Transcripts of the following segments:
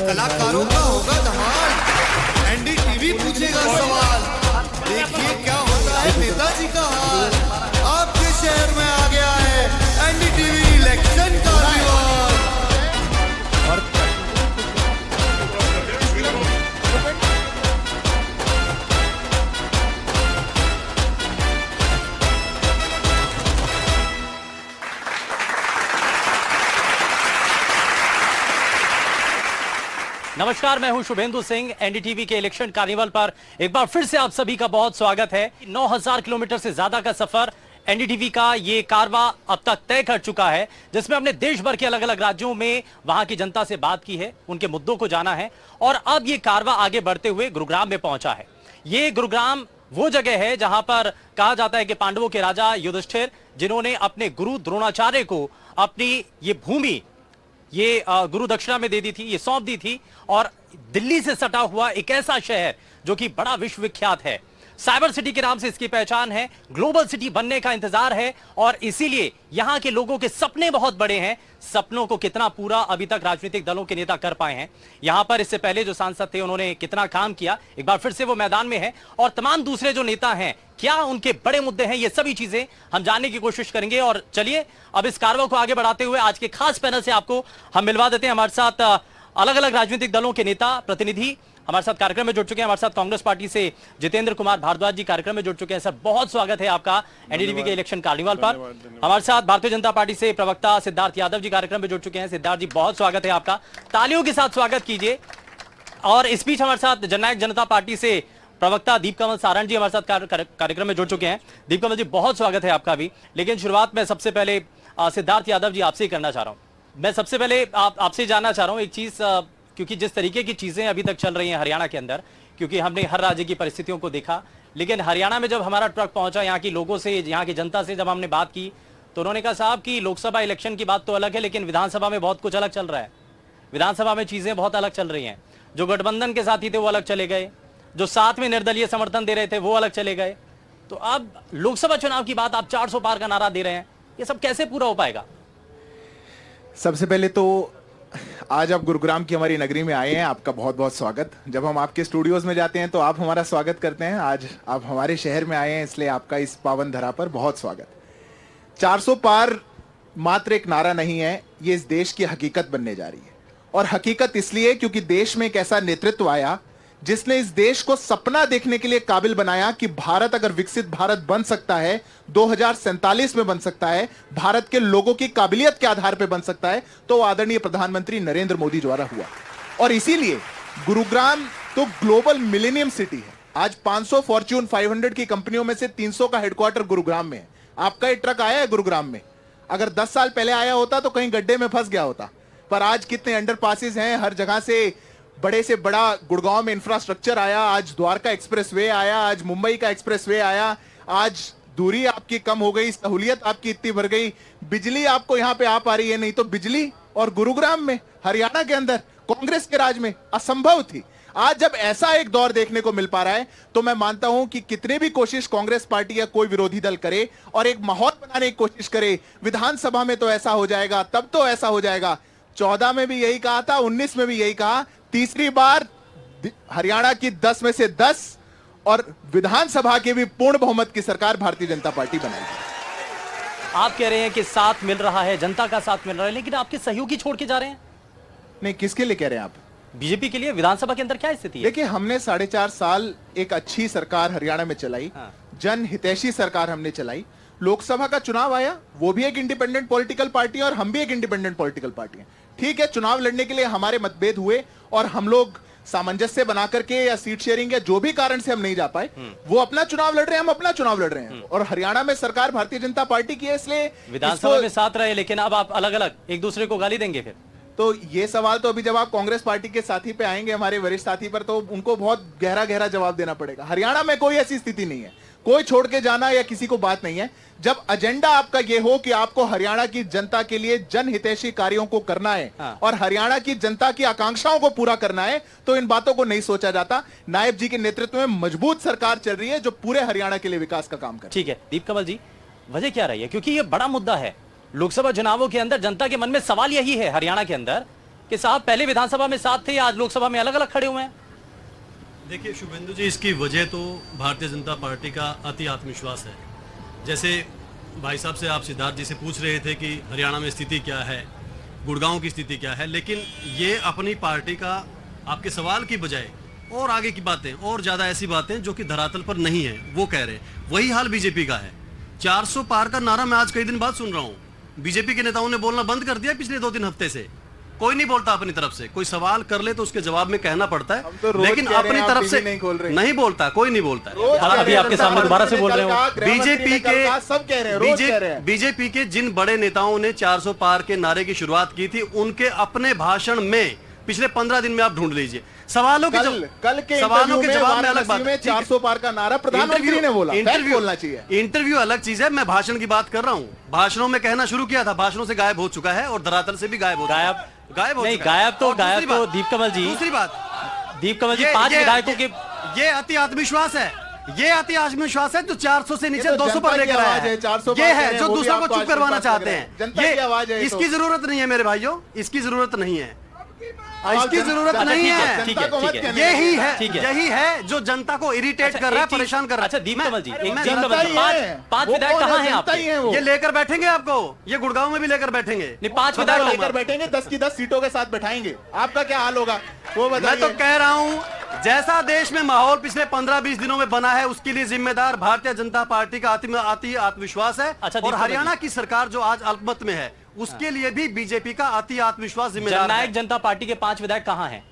कलाकारों का होगा धमाल, एनडीटीवी पूछेगा सवाल। देखिए क्या होता है नेताजी का हाल। आपके शहर में आ गया है एनडीटीवी इलेक्शन कार्निवल। नमस्कार, मैं हूं शुभेंदु सिंह। एनडीटीवी के इलेक्शन कार्निवल पर एक बार फिर से आप सभी का बहुत स्वागत है। 9000 किलोमीटर से ज्यादा का सफर एनडीटीवी का ये कारवा अब तक तय कर चुका है, जिसमें हमने देश भर के अलग अलग राज्यों में वहां की जनता से बात की है, उनके मुद्दों को जाना है और अब ये कारवा आगे बढ़ते हुए गुरुग्राम में पहुंचा है। ये गुरुग्राम वो जगह है जहां पर कहा जाता है कि पांडवों के राजा युधिष्ठिर, जिन्होंने अपने गुरु द्रोणाचार्य को अपनी ये भूमि ये गुरु दक्षिणा में दे दी थी, ये सौंप दी थी। और दिल्ली से सटा हुआ एक ऐसा शहर जो कि बड़ा विश्वविख्यात है, साइबर सिटी के नाम से इसकी पहचान है, ग्लोबल सिटी बनने का इंतजार है और इसीलिए यहां के लोगों के सपने बहुत बड़े हैं। सपनों को कितना पूरा अभी तक राजनीतिक दलों के नेता कर पाए हैं, यहां पर इससे पहले जो सांसद थे उन्होंने कितना काम किया, एक बार फिर से वो मैदान में है और तमाम दूसरे जो नेता हैं क्या उनके बड़े मुद्दे हैं, ये सभी चीजें हम जानने की कोशिश करेंगे। और चलिए अब इस कारवा को आगे बढ़ाते हुए आज के खास पैनल से आपको हम मिलवा देते हैं। हमारे साथ अलग अलग राजनीतिक दलों के नेता प्रतिनिधि हमारे साथ कार्यक्रम में जुड़ चुके हैं। हमारे साथ कांग्रेस पार्टी से जितेंद्र कुमार भारद्वाज जी कार्यक्रम में जुड़ चुके हैं। सर, बहुत स्वागत है आपका एनडीटीवी के इलेक्शन कार्निवल पर। हमारे साथ भारतीय जनता पार्टी से प्रवक्ता सिद्धार्थ यादव जी कार्यक्रम में जुड़ चुके हैं। सिद्धार्थ जी, बहुत स्वागत है आपका, तालियों के साथ स्वागत कीजिए। और इस बीच हमारे साथ जननायक जनता पार्टी से प्रवक्ता दीपकमल सारण जी हमारे साथ कार्यक्रम में जुड़ चुके हैं। दीपकमल जी, बहुत स्वागत है आपका भी। लेकिन शुरुआत में सबसे पहले सिद्धार्थ यादव जी आपसे ही करना चाह रहा हूं। मैं सबसे पहले आपसे जानना चाह रहा हूं एक चीज, क्योंकि जिस तरीके की चीजें अभी तक चल रही हैं हरियाणा के अंदर, क्योंकि हमने हर राज्य की परिस्थितियों को देखा, लेकिन हरियाणा में जब हमारा ट्रक पहुंचा, यहाँ की लोगों से, यहाँ की जनता से जब हमने बात की तो उन्होंने कहा साहब कि लोकसभा इलेक्शन की बात तो अलग है, लेकिन विधानसभा में बहुत कुछ अलग चल रहा है। विधानसभा में चीजें बहुत अलग चल रही हैं। जो गठबंधन के साथी थे वो अलग चले गए, जो साथ में निर्दलीय समर्थन दे रहे थे वो अलग चले गए। तो अब लोकसभा चुनाव की बात, आप 400 पार का नारा दे रहे हैं, ये सब कैसे पूरा हो पाएगा? सबसे पहले तो आज आप गुरुग्राम की हमारी नगरी में आए हैं, आपका बहुत बहुत स्वागत। जब हम आपके स्टूडियोज में जाते हैं तो आप हमारा स्वागत करते हैं। आज आप हमारे शहर में आए हैं, इसलिए आपका इस पावन धरा पर बहुत स्वागत। 400 पार मात्र एक नारा नहीं है, ये इस देश की हकीकत बनने जा रही है। और हकीकत इसलिए क्योंकि देश में एक ऐसा नेतृत्व आया जिसने इस देश को सपना देखने के लिए काबिल बनाया कि भारत अगर विकसित भारत बन सकता है, 2047 में बन सकता है, भारत के लोगों की काबिलियत के आधार पर बन सकता है, तो आदरणीय प्रधानमंत्री नरेंद्र मोदी द्वारा हुआ। और इसीलिए गुरुग्राम तो ग्लोबल मिलेनियम सिटी है। आज 500 फॉर्च्यून 500 की कंपनियों में से 300 का हेडक्वार्टर गुरुग्राम में है। आपका ये ट्रक आया है गुरुग्राम में, अगर 10 साल पहले आया होता तो कहीं गड्ढे में फंस गया होता। पर आज कितने अंडरपासेस हैं, हर जगह से बड़े से बड़ा गुड़गांव में इंफ्रास्ट्रक्चर आया, आज द्वारका एक्सप्रेसवे आया, आज मुंबई का एक्सप्रेसवे आया, आज दूरी आपकी कम हो गई, सहूलियत आपकी इतनी बढ़ गई, बिजली आपको यहां पे आ पा रही है। नहीं तो बिजली और गुरुग्राम में, हरियाणा के अंदर कांग्रेस के राज में असंभव थी। आज जब ऐसा एक दौर देखने को मिल पा रहा है तो मैं मानता हूं कि कितने भी कोशिश कांग्रेस पार्टी या कोई विरोधी दल करे और एक माहौल बनाने की कोशिश करे, विधानसभा में तो ऐसा हो जाएगा, तब तो ऐसा हो जाएगा। 14 में भी यही कहा था, 19 में भी यही कहा, तीसरी बार हरियाणा की 10 में से 10 और विधानसभा के भी पूर्ण बहुमत की सरकार भारतीय जनता पार्टी बनाएगी। आप कह रहे हैं कि साथ मिल रहा है, जनता का साथ मिल रहा है, लेकिन आपके सहयोगी छोड़ के जा रहे हैं। नहीं, किसके लिए कह रहे हैं आप? बीजेपी के लिए विधानसभा के अंदर क्या स्थिति है? देखिए, हमने 4.5 साल एक अच्छी सरकार हरियाणा में चलाई, जन हितैषी सरकार हमने चलाई। लोकसभा का चुनाव आया, वो भी एक इंडिपेंडेंट पॉलिटिकल पार्टी और हम भी एक इंडिपेंडेंट पॉलिटिकल पार्टी हैं। ठीक है, चुनाव लड़ने के लिए हमारे मतभेद हुए और हम लोग सामंजस्य बना करके या सीट शेयरिंग या जो भी कारण से हम नहीं जा पाए, वो अपना चुनाव लड़ रहे हैं, हम अपना चुनाव लड़ रहे हैं। और हरियाणा में सरकार भारतीय जनता पार्टी की है, इसलिए विधानसभा में साथ रहे, लेकिन अब आप अलग अलग एक दूसरे को गाली देंगे फिर? तो ये सवाल तो अभी जब आप कांग्रेस पार्टी के साथी पे आएंगे, हमारे वरिष्ठ साथी पर, तो उनको बहुत गहरा गहरा जवाब देना पड़ेगा। हरियाणा में कोई ऐसी स्थिति नहीं है, कोई छोड़ के जाना या किसी को बात नहीं है। जब एजेंडा आपका ये हो कि आपको हरियाणा की जनता के लिए जनहितैषी कार्यों को करना है और हरियाणा की जनता की आकांक्षाओं को पूरा करना है, तो इन बातों को नहीं सोचा जाता। नायब जी के नेतृत्व में मजबूत सरकार चल रही है जो पूरे हरियाणा के लिए विकास का काम कर। ठीक है दीपकमल जी, वजह क्या रही है? क्योंकि ये बड़ा मुद्दा है लोकसभा चुनावों के अंदर, जनता के मन में सवाल यही है हरियाणा के अंदर कि साहब पहले विधानसभा में साथ थे, आज लोकसभा में अलग अलग खड़े हुए हैं? देखिए शुभेंदु जी, इसकी वजह तो भारतीय जनता पार्टी का अति आत्मविश्वास है। जैसे भाई साहब से आप सिद्धार्थ जी से पूछ रहे थे कि हरियाणा में स्थिति क्या है, गुड़गांव की स्थिति क्या है, लेकिन ये अपनी पार्टी का आपके सवाल की बजाय और आगे की बातें और ज़्यादा ऐसी बातें जो कि धरातल पर नहीं है वो कह रहे हैं। वही हाल बीजेपी का है। 400 पार का नारा मैं आज कई दिन बाद सुन रहा हूँ। बीजेपी के नेताओं ने बोलना बंद कर दिया पिछले 2-3 हफ्ते से। कोई नहीं बोलता अपनी तरफ से, कोई सवाल कर ले तो उसके जवाब में कहना पड़ता है, तो लेकिन अपनी तरफ से नहीं बोलता, कोई नहीं बोलता। अभी आपके सामने दोबारा से बोल रहे हो। बीजेपी के जिन बड़े नेताओं ने 400 पार के नारे की शुरुआत की थी, उनके अपने भाषण में पिछले 15 दिन में आप ढूंढ लीजिए सवालों के जवाब में अलग बात है। 400 पार का नारा प्रधानमंत्री ने बोला, बोलना चाहिए। इंटरव्यू अलग चीज है, मैं भाषण की बात कर रहा हूँ। भाषणों में कहना शुरू किया था, भाषणों से गायब हो चुका है और धरातल से भी गायब हो नहीं, गायब तो दीप कमल जी। दूसरी बात, दीप कमल जी 5 विधायकों के ये अति आत्मविश्वास है। ये अति आत्मविश्वास है जो 400 से नीचे 200 पर लेकर आया है। ये है जो दूसरों को चुप करवाना चाहते हैं। इसकी जरूरत नहीं है मेरे भाइयों, इसकी जरूरत नहीं है, इसकी जरूरत नहीं है। यही है जो जनता को इरिटेट कर रहा है, परेशान कर रहा है। अच्छा दीप कमल जी, 5 विधायक कहाँ हैं आपके? ये लेकर बैठेंगे आपको, ये गुड़गांव में भी लेकर बैठेंगे। नहीं, 5 विधायक लेकर बैठेंगे, 10 की 10 सीटों के साथ बैठाएंगे। आपका क्या हाल होगा वो बताइए। मैं तो कह रहा हूं, जैसा देश में माहौल पिछले 15-20 दिनों में बना है, उसके लिए जिम्मेदार भारतीय जनता पार्टी का अति आत्मविश्वास है। और हरियाणा की सरकार जो आज अल्पमत में है, उसके लिए भी बीजेपी का अति आत्मविश्वास जिम्मेदार है। जननायक जनता पार्टी के 5 विधायक कहां हैं?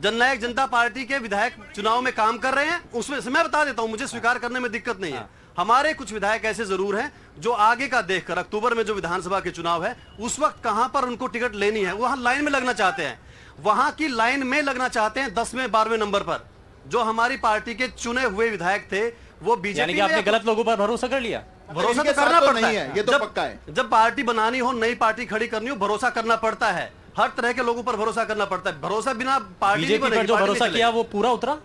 जननायक जनता पार्टी के विधायक चुनाव में काम कर रहे हैं, उसमें से मैं बता देता हूं, मुझे स्वीकार करने में दिक्कत नहीं है। हमारे कुछ विधायक ऐसे जरूर हैं जो आगे का देखकर अक्टूबर में जो विधानसभा के चुनाव है, उस वक्त कहां पर उनको टिकट लेनी है, वहां लाइन में लगना चाहते हैं, वहां की लाइन में लगना चाहते हैं 10वें 12वें नंबर पर। जो हमारी पार्टी के चुने हुए विधायक थे वो बीजेपी। आपने गलत लोगों पर भरोसा कर लिया? भरोसा तो करना पड़ता है, ये तो पक्का है। जब पार्टी बनानी हो, नई पार्टी खड़ी करनी हो, भरोसा करना पड़ता है। हर तरह के लोगों पर भरोसा करना पड़ता है। भरोसा बिना पार्टी नहीं बनेगी। जो भरोसा किया वो पूरा उतरा।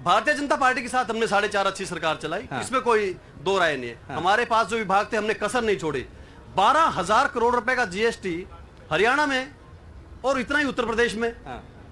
भारतीय जनता पार्टी के साथ हमने 4.5 अच्छी सरकार चलाई, इसमें कोई दो राय नहीं है। हमारे पास जो विभाग थे हमने कसर नहीं छोड़ी। 12,000 करोड़ रुपए का जीएसटी हरियाणा में और इतना ही उत्तर प्रदेश में।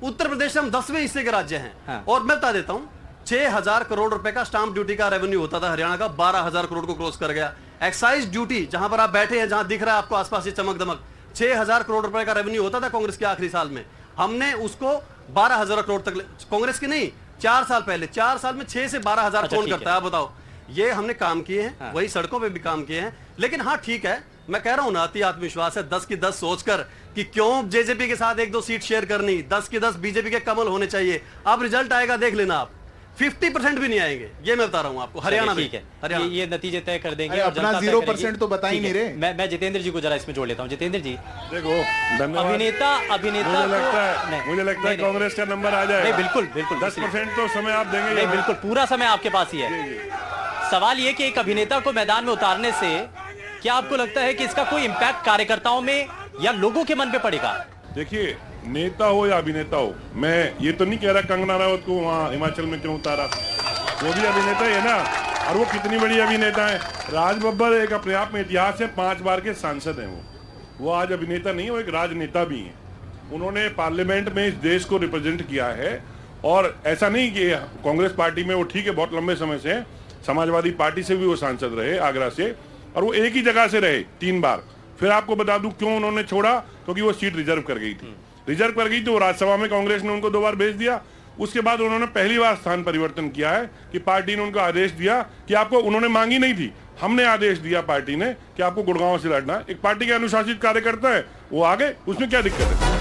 उत्तर प्रदेश में हम 10वें हिस्से के राज्य हैं। और मैं बता देता हूं, 6,000 करोड़ रुपए का स्टाम्प ड्यूटी का रेवेन्यू होता था हरियाणा का, 12,000 करोड़ को क्रॉस कर गया। एक्साइज ड्यूटी, जहां पर आप बैठे हैं, जहां दिख रहा है आपको आसपास ये चमक दमक, 6,000 करोड़ रुपए का रेवेन्यू होता था कांग्रेस के आखिरी साल में। हमने उसको 12,000 करोड़ तक, कांग्रेस के नहीं, 4 साल पहले, 4 साल में 6 से 12,000 कौन करता है बताओ। ये हमने काम किए हैं। वही सड़कों पे भी काम किए हैं। लेकिन हाँ ठीक है, मैं कह रहा हूं ना, अति आत्मविश्वास है। 10 की 10 सोचकर कि क्यों जेजेपी के साथ 1-2 सीट शेयर करनी, 10 की 10 बीजेपी के कमल होने चाहिए। अब रिजल्ट आएगा, देख लेना आप, 50% भी नहीं आएंगे, ये मैं बता रहा हूं आपको। हरियाणा में हरियाणा ये नतीजे तय कर देंगे। अपना 0% तो बता ही नहीं रहे। मैं जितेंद्र जी को जरा इसमें जोड़ लेता हूं। जितेंद्र जी, देखो, अभिनेता मुझे लगता है कांग्रेस का नंबर आ जाएगा। बिल्कुल 10% तो समय आप देंगे। नहीं, बिल्कुल पूरा समय आपके पास ही है। सवाल ये कि एक अभिनेता को मैदान में उतारने से क्या आपको लगता है कि इसका कोई इम्पैक्ट कार्यकर्ताओं में या लोगों के मन पे पड़ेगा? देखिए, नेता हो या अभिनेता हो, मैं ये तो नहीं कह रहा कंगना रनावत को वहाँ हिमाचल में क्यों उतारा, वो भी अभिनेता ही है ना। और वो कितनी बड़ी अभिनेता है। राज बब्बर एक अपने आप में इतिहास है, 5 बार के सांसद हैं वो आज अभिनेता नहीं है, वो एक राजनेता भी हैं। उन्होंने पार्लियामेंट में इस देश को रिप्रेजेंट किया है। और ऐसा नहीं कि कांग्रेस पार्टी में वो ठीक है बहुत लंबे समय से, समाजवादी पार्टी से भी वो सांसद रहे आगरा से, और वो एक ही जगह से रहे 3 बार। फिर आपको बता दूं क्यों उन्होंने छोड़ा, क्योंकि वो सीट रिजर्व कर गई थी। रिजर्व कर गई तो राज्यसभा में कांग्रेस ने उनको 2 बार भेज दिया। उसके बाद उन्होंने पहली बार स्थान परिवर्तन किया है कि पार्टी ने उनको आदेश दिया कि आपको, उन्होंने मांगी नहीं थी, हमने आदेश दिया पार्टी ने कि आपको गुड़गांव से लड़ना। एक पार्टी के अनुशासित कार्यकर्ता है, वो आ गए, उसमें क्या दिक्कत है।